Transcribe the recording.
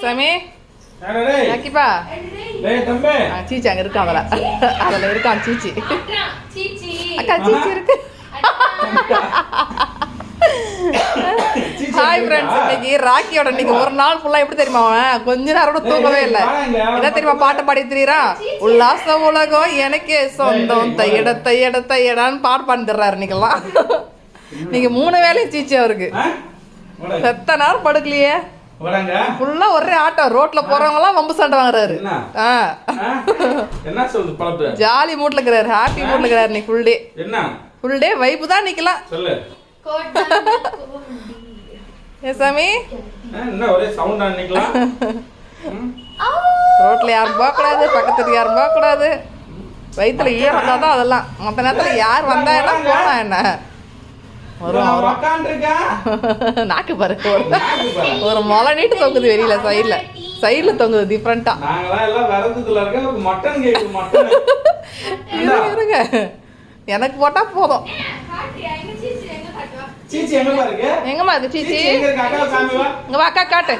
சாமி யாக்கிப்பா சீச்சி அங்கே இருக்கான் அதில் இருக்கான் சீச்சி அக்கா சீச்சி இருக்கு. ஹாய் ஃப்ரெண்ட்ஸ், இன்னைக்கு ராக்கியோட இன்னைக்கு ஒரு நாள் ஃபுல்லாக எப்படி தெரியுமா அவன் கொஞ்ச நேரம் கூட தூங்கவே இல்லை. என்ன தெரியுமா பாட்டை பாடி திரியிறான், உல்லாச உலகம் எனக்கே சொந்தம் தையட தையட தையடான்னு பாட்டு பாடிடுறாரு இன்னைக்கெல்லாம். நீங்க 3 வேலையும் சீச்சி அவருக்கு செத்த நேரம் படுக்கலையே, ஃபுல்லா ஒரே ஆட்டம். ரோட்ல போறவங்க எல்லாம் வம்பு சண்டை வாங்குறாரு. ஜாலி மூட்ல இருக்கிறாரு, ஹாப்பி மூட்ல இருக்கிறாரு. இன்னைக்கு ஃபுல் டே வைப்பு தான் நிக்கலாம். சாமி ரோட்ல யாரும் போக கூடாது, பக்கத்துல யாரும் போக கூடாது. வயிற்றுல ஈரம் வந்தா தான் அதெல்லாம். மற்ற நேரத்துல யார் வந்தா என்ன போனா என்ன நாக்கு பாரு, ஒரு முளை நீட்டு தொங்குது வெளியில, சைட்ல தொங்குது டிஃப்ரெண்டா. இருங்க, எனக்கு போட்டா போதும். எங்கம்மா இருக்கு சீச்சி? இங்க வா அக்கா காட்டு.